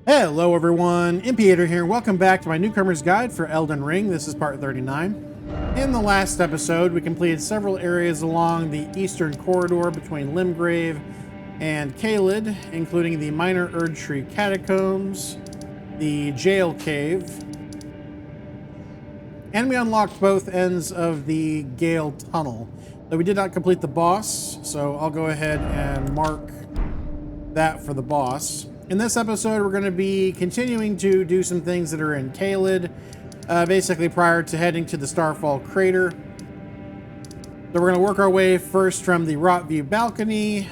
Hello everyone, Impiator here, and welcome back to my newcomer's guide for Elden Ring. This is part 39. In the last episode, we completed several areas along the eastern corridor between Limgrave and Caelid, including the minor Erdtree Catacombs, the jail cave, and we unlocked both ends of the Gale Tunnel. Though we did not complete the boss, so I'll go ahead and mark that for the boss. In this episode, we're going to be continuing to do some things that are in Caelid, basically prior to heading to the Starfall Crater. So we're going to work our way first from the Rotview balcony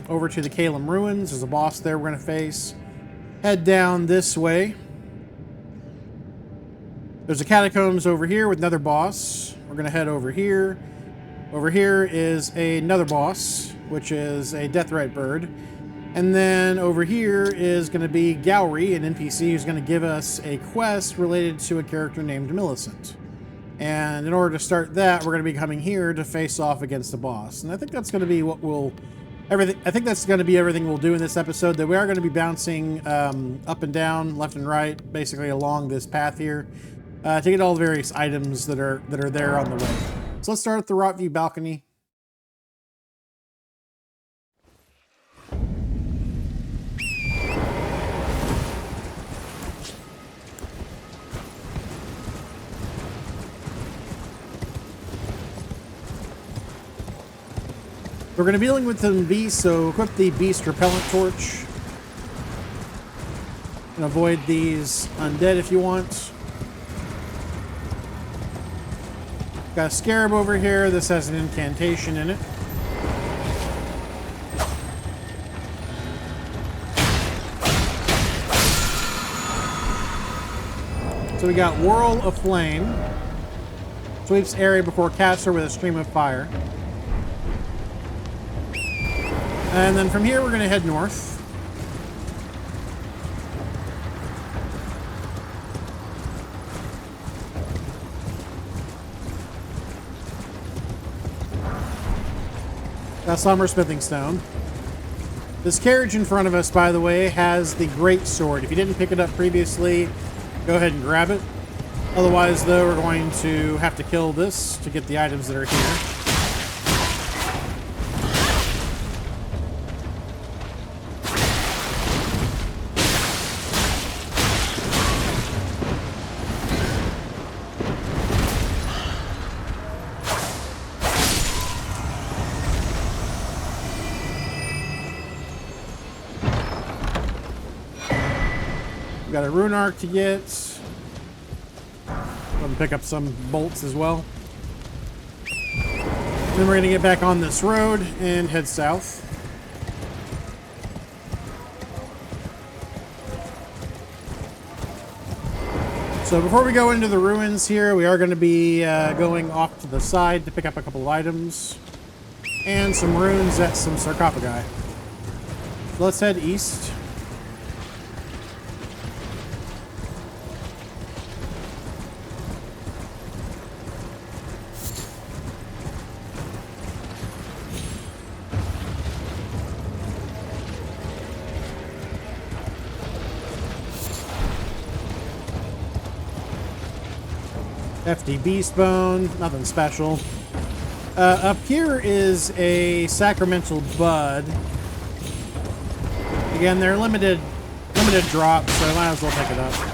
over to the Caelum ruins. There's a boss there we're going to face. Head down this way. There's a catacombs over here with another boss. We're going to head over here. Over here is another boss, which is a Deathrite bird. And then over here is going to be Gowry, an NPC who's going to give us a quest related to a character named Millicent. And in order to start that, we're going to be coming here to face off against the boss. And I think that's going to be what I think that's going to be everything we'll do in this episode. That we are going to be bouncing up and down, left and right, basically along this path here, to get all the various items that are there on the way. So let's start at the Rotview balcony. We're going to be dealing with some beasts, so equip the beast repellent torch. And avoid these undead if you want. Got a scarab over here. This has an incantation in it. So we got Whirl of Flame. Sweeps area before casts her with a stream of fire. And then from here, we're going to head north. Got Summer Smithing Stone. This carriage in front of us, by the way, has the Great Sword. If you didn't pick it up previously, go ahead and grab it. Otherwise, though, we're going to have to kill this to get the items that are here. Got a rune arc to get. I'm gonna pick up some bolts as well. Then we're gonna get back on this road and head south. So before we go into the ruins here, we are going to be going off to the side to pick up a couple of items and some runes at some sarcophagi. So let's head east. FD Beast Bone, nothing special. Up here is a Sacramental Bud. Again, they're limited drops, so I might as well pick it up.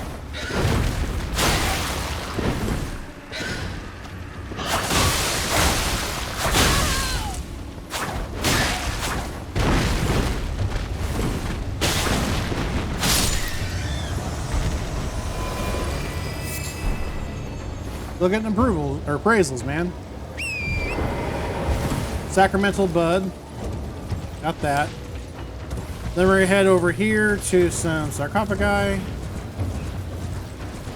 Look at approval or appraisals, man. Sacramental Bud. Got that. Then we're gonna head over here to some sarcophagi.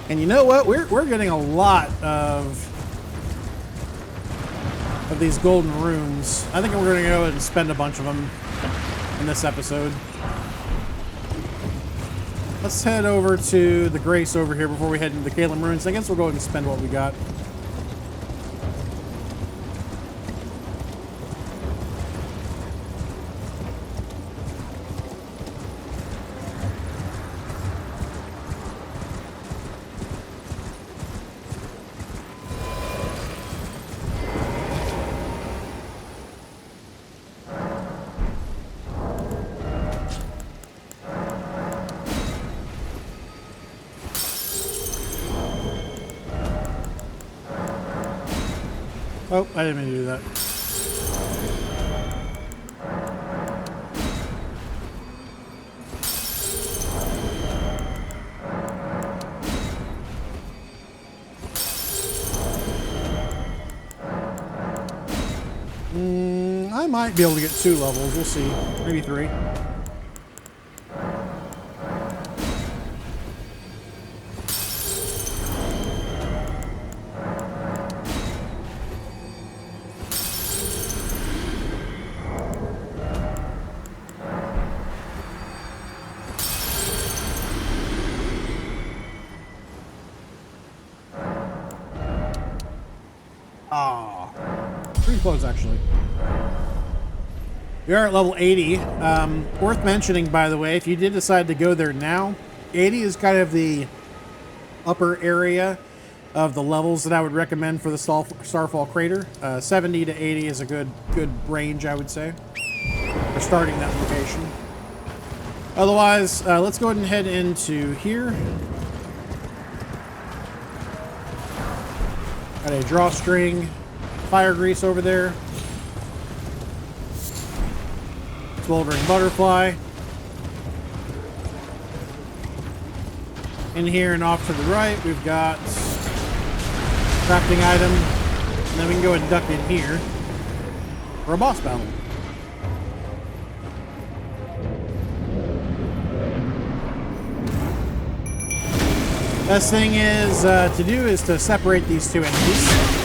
And you know what? We're getting a lot of these golden runes. I think we're gonna go and spend a bunch of them in this episode. Let's head over to the Grace over here before we head into the Caelum ruins. I guess we'll go ahead and spend what we got. Oh, I didn't mean to do that. I might be able to get 2 levels. We'll see. Maybe 3. Ah, pretty close actually. We are at level 80. Worth mentioning, by the way, if you did decide to go there now, 80 is kind of the upper area of the levels that I would recommend for the Starfall Crater. 70 to 80 is a good range, I would say, for starting that location. Otherwise, let's go ahead and head into here. Got a drawstring, fire grease over there. Smoldering butterfly. In here and off to the right, we've got crafting item. And then we can go and duck in here for a boss battle. Best thing is to do is to separate these 2 enemies.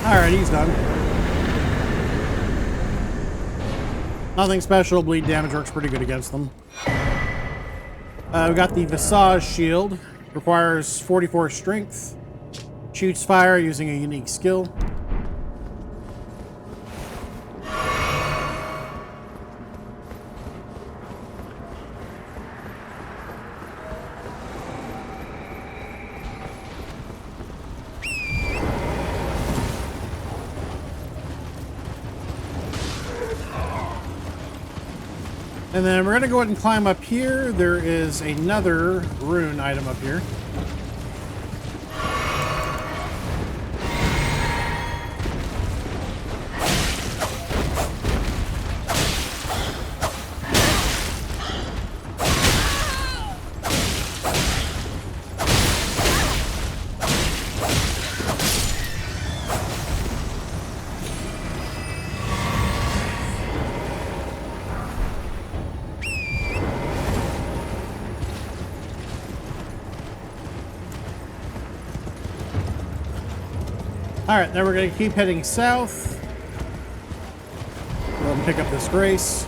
Alright, he's done. Nothing special. Bleed damage works pretty good against them. We got the Visage Shield. Requires 44 strength. Shoots fire using a unique skill. And then we're going to go ahead and climb up here. There is another rune item up here. Alright, then we're going to keep heading south. Go and pick up this grace.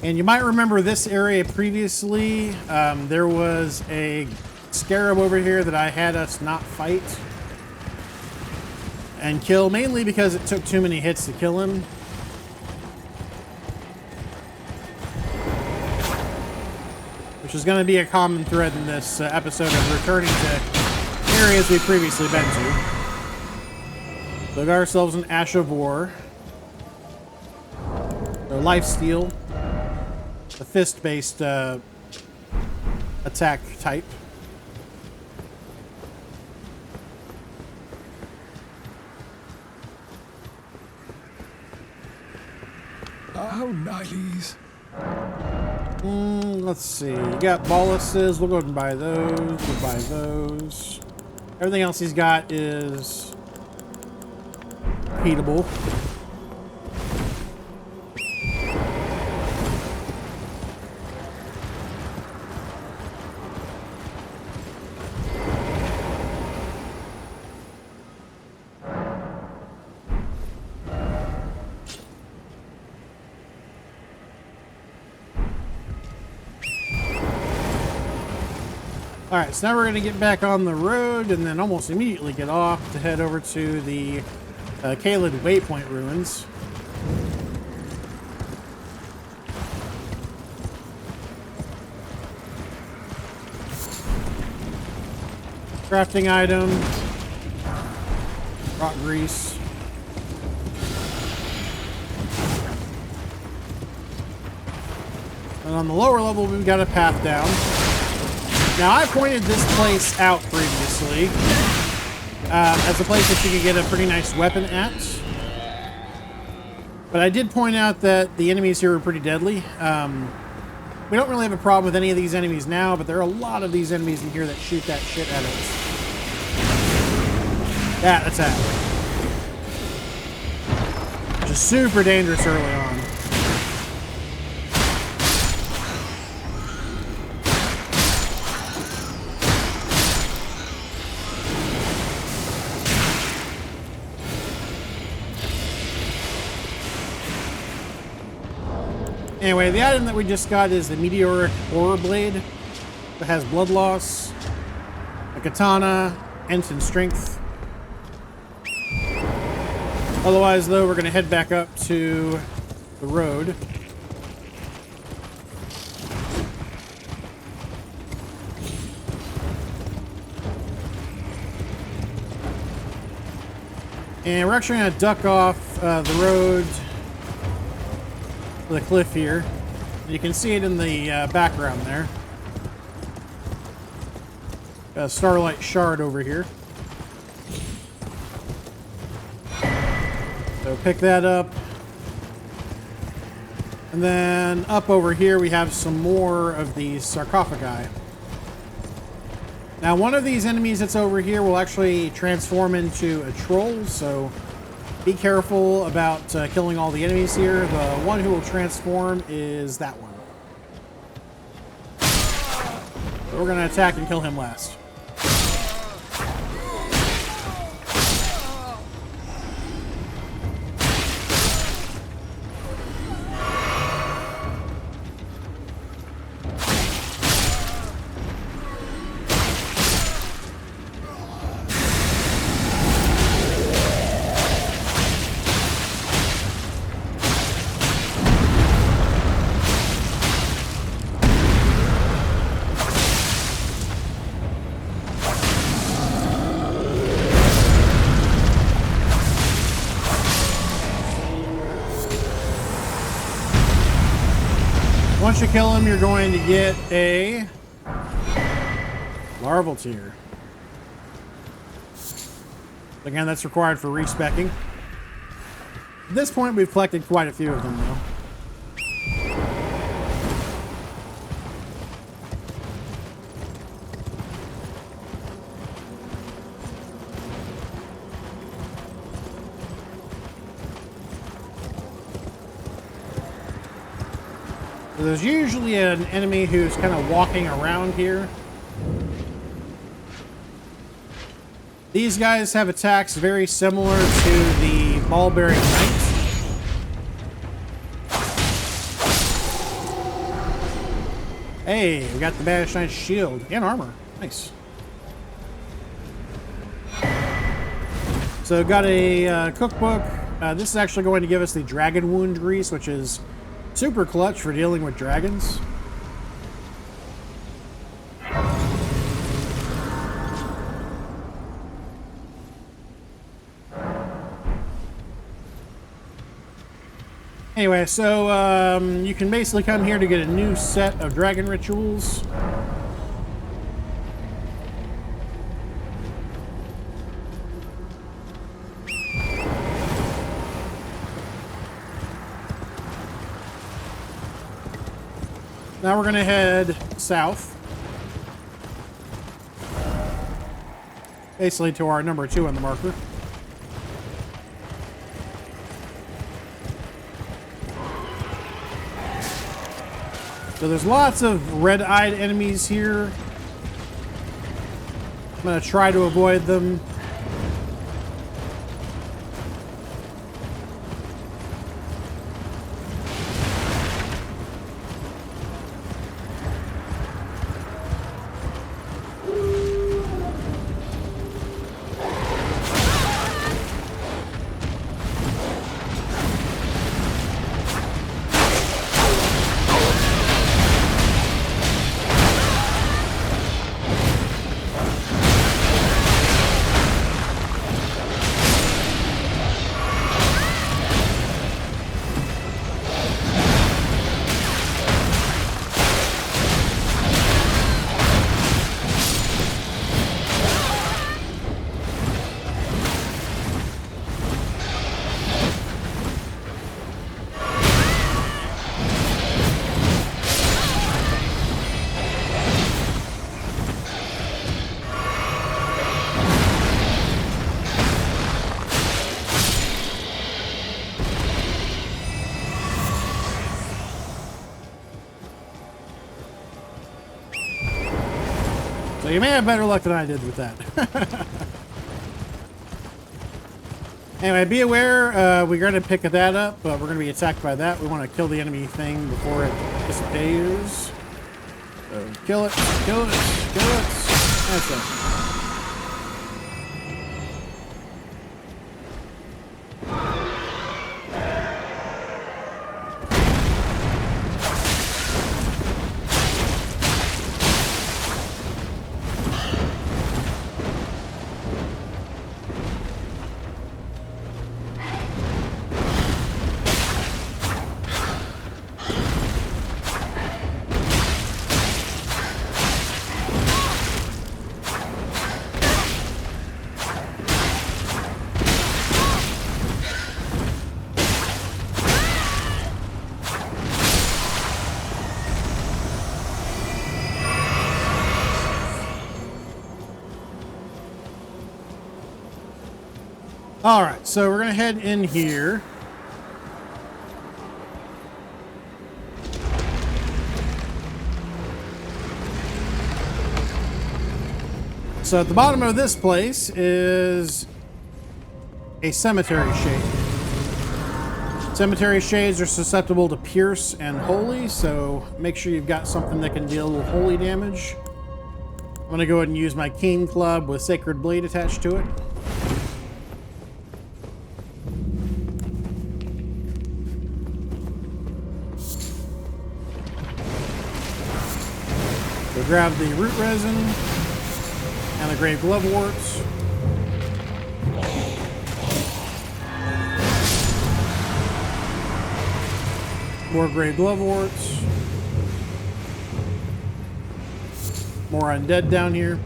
And you might remember this area previously. There was a scarab over here that I had us not fight and kill, mainly because it took too many hits to kill him. Which is going to be a common thread in this episode of returning to areas we've previously been to. So we got ourselves an Ash of War. Or Lifesteal. A fist-based attack type. Oh, nice. Let's see. You got boluses. We'll go ahead and buy those. We'll buy those. Everything else he's got is repeatable. Alright, so now we're going to get back on the road and then almost immediately get off to head over to the Caelid Waypoint Ruins. Crafting item. Rock grease. And on the lower level, we've got a path down. Now, I pointed this place out previously as a place that you could get a pretty nice weapon at. But I did point out that the enemies here are pretty deadly. We don't really have a problem with any of these enemies now, but there are a lot of these enemies in here that shoot that shit at us. That attack. Which is super dangerous early on. Anyway, the item that we just got is the Meteoric Horror Blade. It has blood loss, a katana, ensign strength. Otherwise, though, we're going to head back up to the road. And we're actually going to duck off the road to the cliff here. You can see it in the background there. Got a starlight shard over here. So pick that up. And then up over here we have some more of these sarcophagi. Now one of these enemies that's over here will actually transform into a troll, so be careful about killing all the enemies here. The one who will transform is that one. So we're going to attack and kill him last. Once you kill him, you're going to get a larval tier. Again, that's required for respecking. At this point, we've collected quite a few of them, though. So there's usually an enemy who's kind of walking around here. These guys have attacks very similar to the ball-bearing knight. Hey, we got the Banished Knight's shield and armor. Nice. So got a cookbook. This is actually going to give us the dragon wound grease, which is super clutch for dealing with dragons. Anyway, so you can basically come here to get a new set of dragon rituals. Now we're going to head south. Basically to our number 2 on the marker. So there's lots of red-eyed enemies here. I'm going to try to avoid them. So you may have better luck than I did with that. Anyway, be aware, we're going to pick that up, but we're going to be attacked by that. We want to kill the enemy thing before it disappears. So kill it, kill it, kill it. That's it. All right, so we're going to head in here. So at the bottom of this place is a cemetery shade. Cemetery shades are susceptible to pierce and holy, so make sure you've got something that can deal with holy damage. I'm going to go ahead and use my cane club with sacred blade attached to it. So grab the root resin and the grave gloveworts. More grave gloveworts. More undead down here.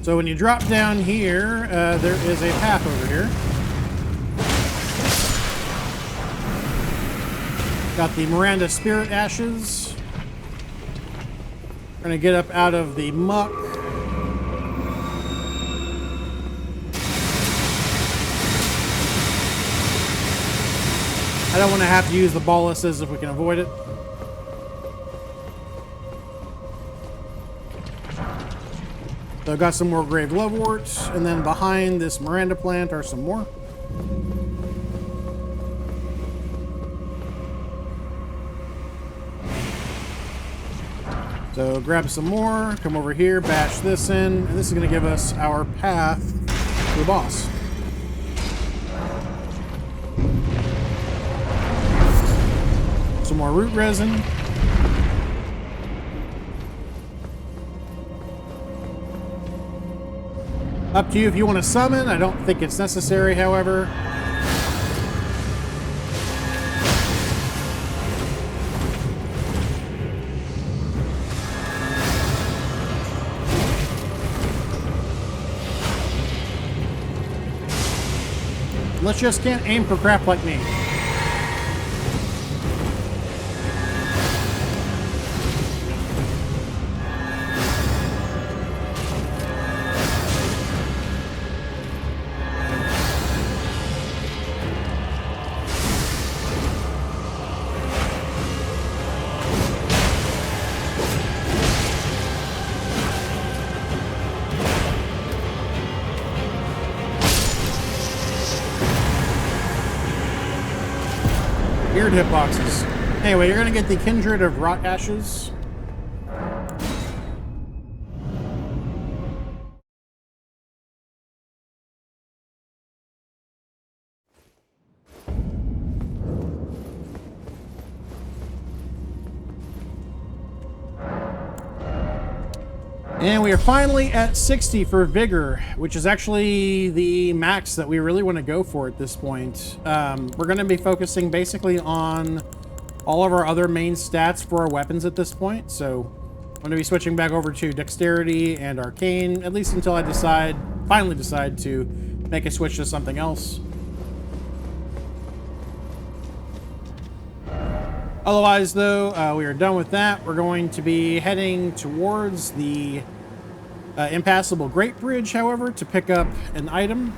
So when you drop down here, there is a path over here. Got the Miranda Spirit Ashes. We're gonna get up out of the muck. I don't want to have to use the balluses if we can avoid it. So I've got some more grave loveworts, and then behind this Miranda plant are some more. So grab some more, come over here, bash this in, and this is going to give us our path to the boss. Some more root resin. Up to you if you want to summon. I don't think it's necessary, however. Let's just can't aim for crap like me. Weird hitboxes. Anyway, you're going to get the Kindred of Rot Ashes. And we are finally at 60 for Vigor, which is actually the max that we really want to go for at this point. We're going to be focusing basically on all of our other main stats for our weapons at this point. So I'm going to be switching back over to Dexterity and Arcane, at least until I finally decide to make a switch to something else. Otherwise, though, we are done with that. We're going to be heading towards the Impassable Great Bridge, however, to pick up an item.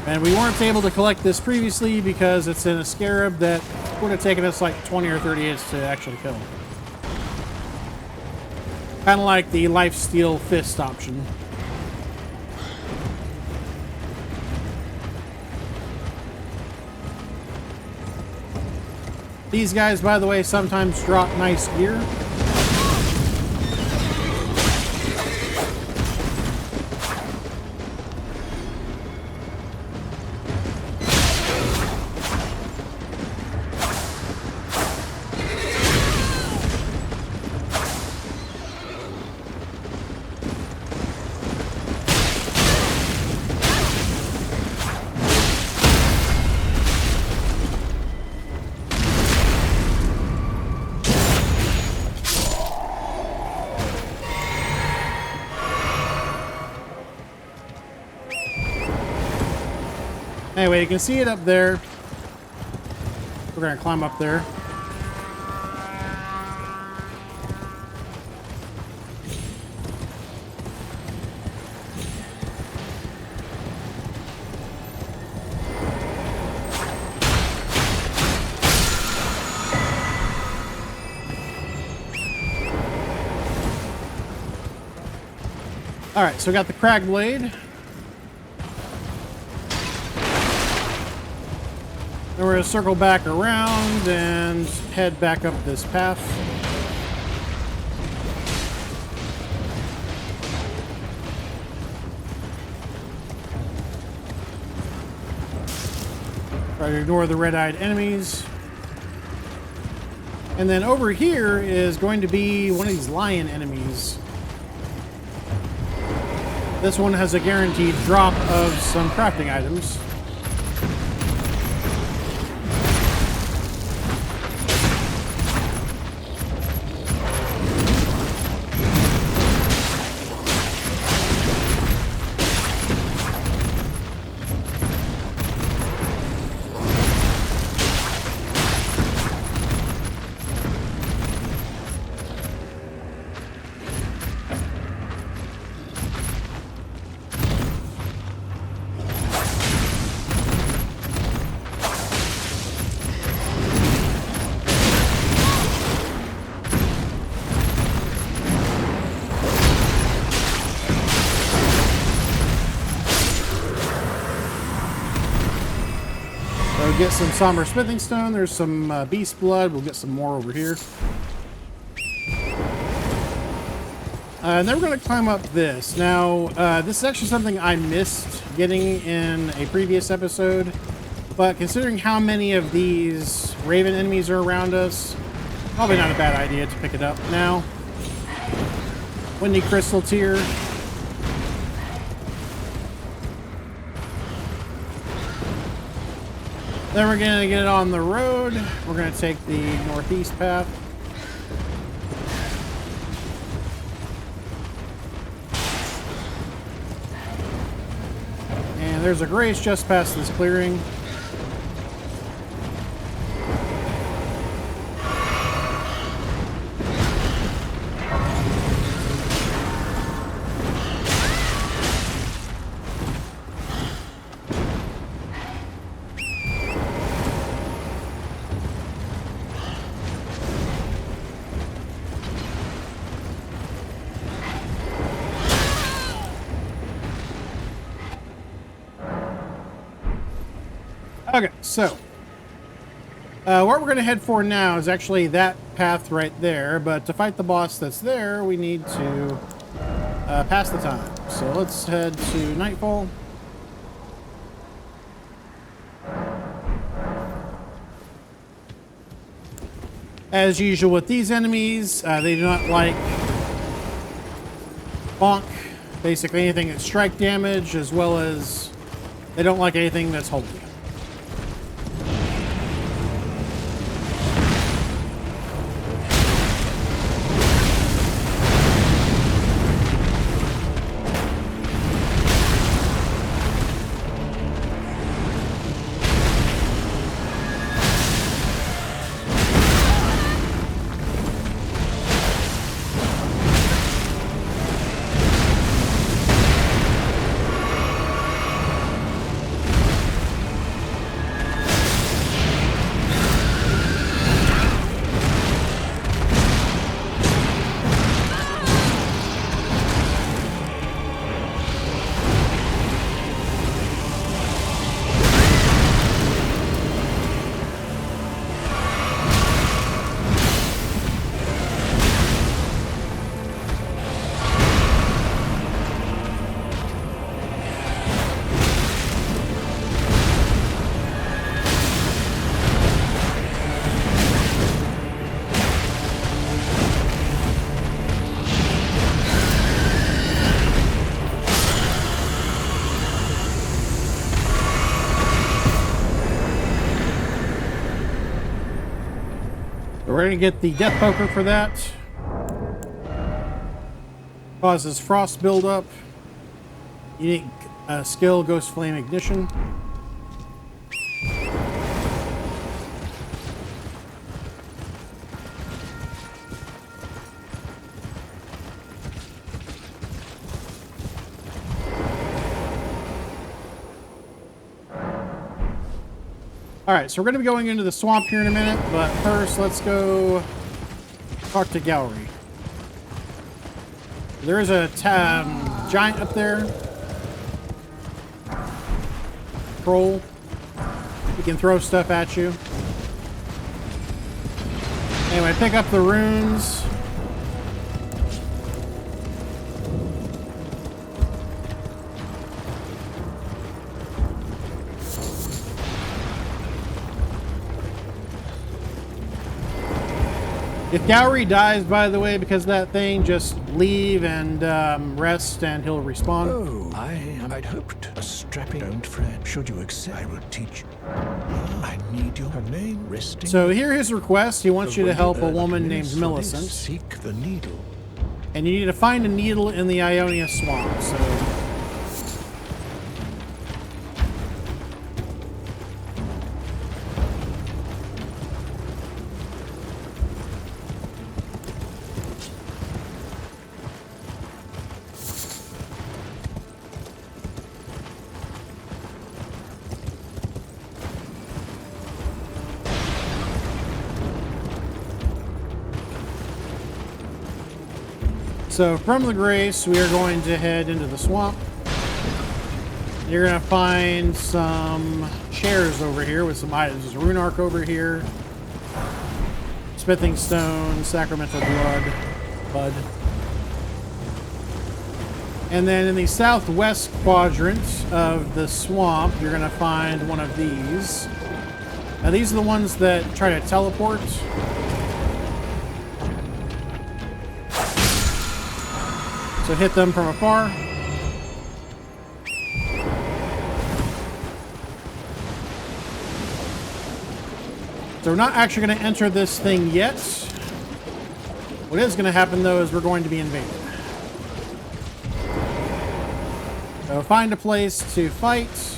And we weren't able to collect this previously because it's in a scarab that would have taken us like 20 or 30 hits to actually kill. Kind of like the lifesteal fist option. These guys, by the way, sometimes drop nice gear. Anyway, you can see it up there. We're going to climb up there. All right, so we got the crag blade. Then we're going to circle back around and head back up this path. Try to ignore the red-eyed enemies. And then over here is going to be one of these lion enemies. This one has a guaranteed drop of some crafting items. Get some somber smithing stone. There's some beast blood. We'll get some more over here. And then we're going to climb up this. Now, this is actually something I missed getting in a previous episode. But considering how many of these raven enemies are around us, probably not a bad idea to pick it up now. Windy Crystal Tier. Then we're going to get on the road. We're going to take the northeast path. And there's a grace just past this clearing. Okay, so what we're going to head for now is actually that path right there, but to fight the boss that's there, we need to pass the time. So let's head to Nightfall. As usual with these enemies, they do not like bonk, basically anything that's strike damage, as well as they don't like anything that's holy. We're going to get the Death Poker for that. Causes frost buildup. Unique skill, Ghost Flame Ignition. Alright, so we're going to be going into the swamp here in a minute, but first let's go talk to Gallery. There is a giant up there. Troll. He can throw stuff at you. Anyway, pick up the runes. If Gowry dies, by the way, because of that thing, just leave and rest, and he'll respawn. Oh, I'd hoped a strapping. Don't fret. Should you accept, I will teach you. I need your name resting. So here his request. He wants you to help a woman named Millicent. Seek the needle. And you need to find a needle in the Ionia swamp. So So from the Grace, we are going to head into the swamp. You're going to find some chairs over here with some items. There's a rune arc over here. Smithing stone, sacramental bud. And then in the southwest quadrant of the swamp, you're going to find one of these. Now these are the ones that try to teleport. So hit them from afar. So we're not actually going to enter this thing yet. What is going to happen, though, is we're going to be invaded. So find a place to fight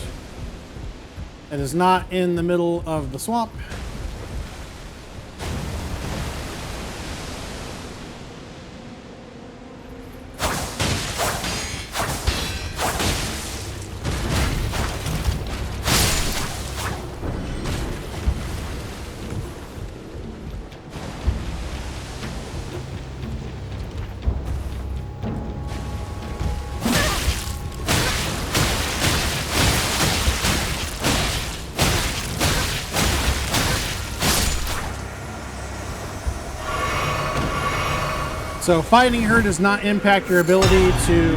that is not in the middle of the swamp. So fighting her does not impact your ability to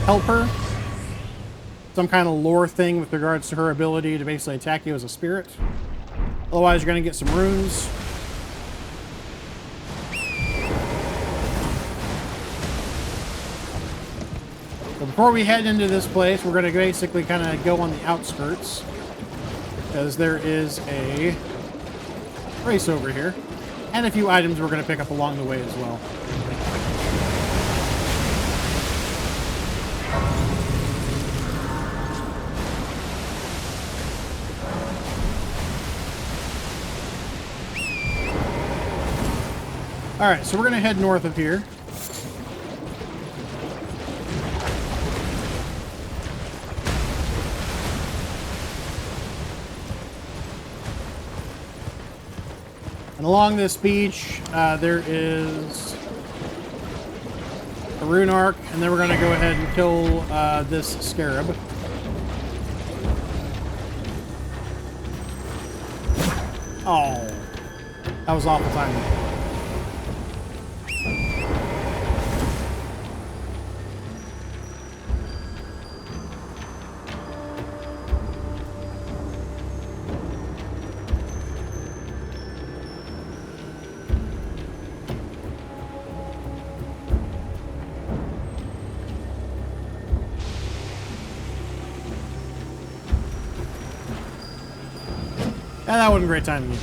help her. Some kind of lore thing with regards to her ability to basically attack you as a spirit. Otherwise, you're going to get some runes. So before we head into this place, we're going to basically kind of go on the outskirts, because there is a race over here. And a few items we're going to pick up along the way as well. Alright, so we're going to head north of here. And along this beach, there is a rune arc, and then we're going to go ahead and kill this scarab. Oh, that was awful timing. Yeah, that wasn't great timing either.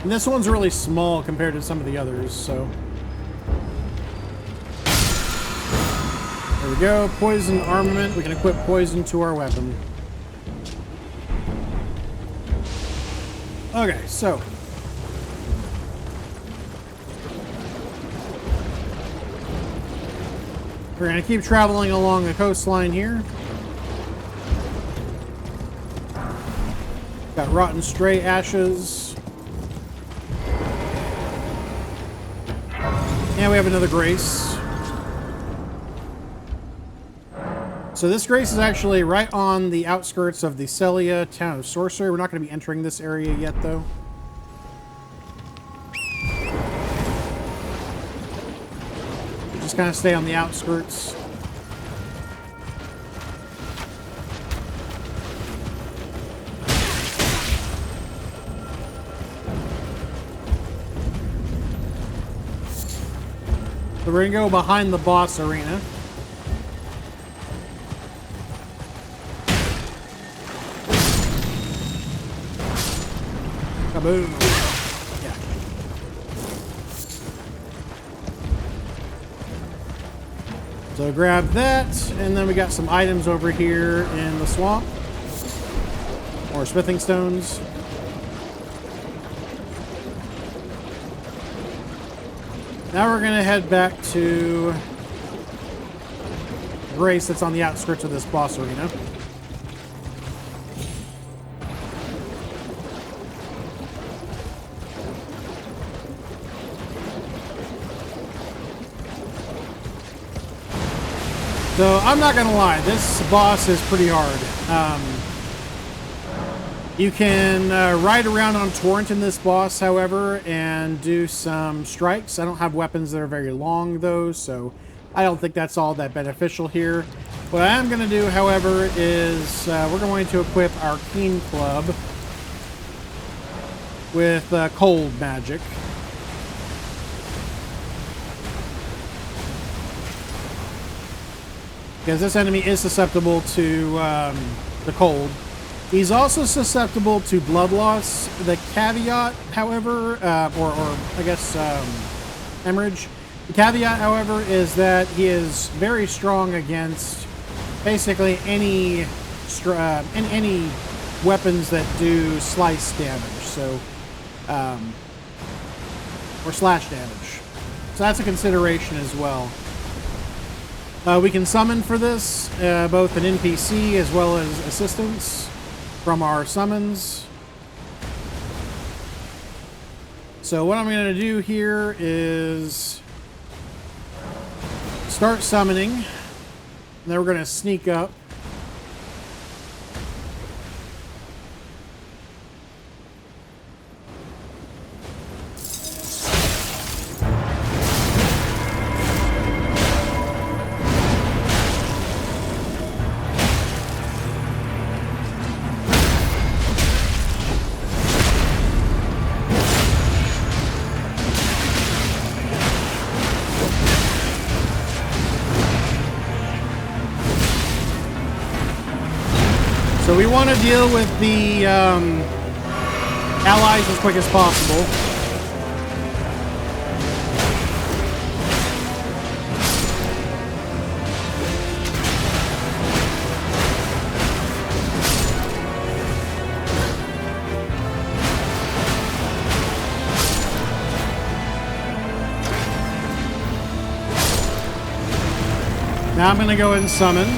And this one's really small compared to some of the others, so. There we go. Poison armament. We can equip poison to our weapon. Okay, so. We're going to keep traveling along the coastline here. Got rotten stray ashes. And we have another grace. So this grace is actually right on the outskirts of the Celia town of Sorcery. We're not going to be entering this area yet, though. Just kind of stay on the outskirts. So we're going to go behind the boss arena. Kaboom. Yeah. So grab that, and then we got some items over here in the swamp. More smithing stones. Now we're going to head back to Grace that's on the outskirts of this boss arena. So I'm not going to lie, this boss is pretty hard. You can ride around on Torrent in this boss, however, and do some strikes. I don't have weapons that are very long, though, so I don't think that's all that beneficial here. What I am going to do, however, is we're going to equip our Keen Club with cold magic. Because this enemy is susceptible to the cold. He's also susceptible to blood loss. The caveat, however, or I guess hemorrhage. The caveat, however, is that he is very strong against basically any weapons that do slice damage, so or slash damage. So that's a consideration as well. We can summon for this both an NPC as well as assistance from our summons. So what I'm going to do here is start summoning, and then we're going to sneak up. So we want to deal with the allies as quick as possible. Now I'm going to go ahead and summon.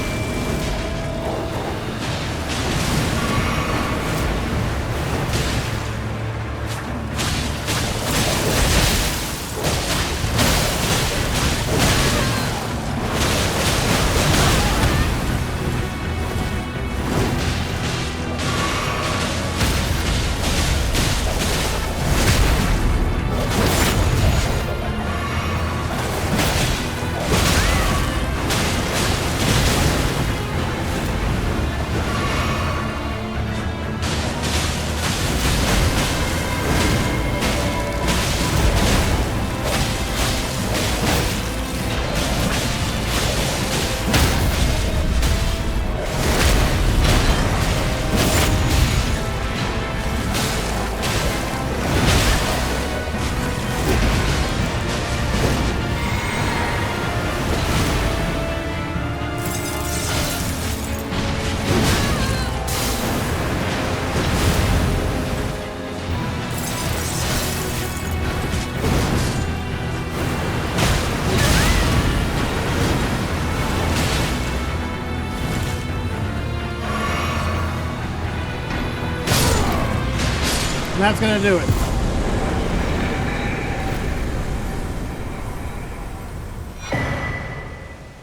that's going to do it.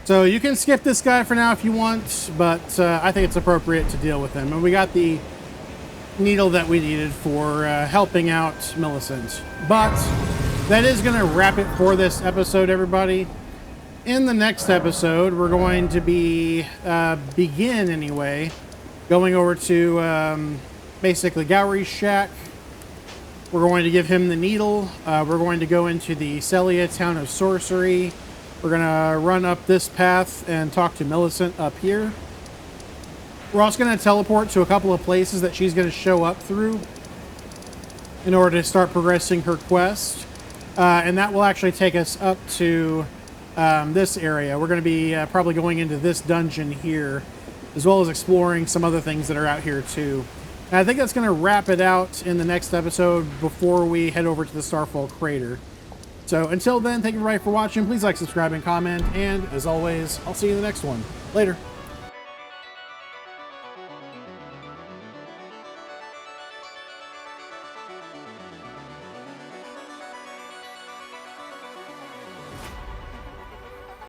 So you can skip this guy for now if you want, but I think it's appropriate to deal with him. And we got the needle that we needed for helping out Millicent. But that is going to wrap it for this episode, everybody. In the next episode, we're going to be, begin anyway, going over to basically Gowry's shack. We're going to give him the needle. We're going to go into the Celia Town of Sorcery. We're going to run up this path and talk to Millicent up here. We're also going to teleport to a couple of places that she's going to show up through in order to start progressing her quest. And that will actually take us up to this area. We're going to be probably going into this dungeon here, as well as exploring some other things that are out here too. And I think that's going to wrap it out in the next episode before we head over to the Starfall Crater. So until then, thank you everybody for watching. Please like, subscribe, and comment. And as always, I'll see you in the next one. Later.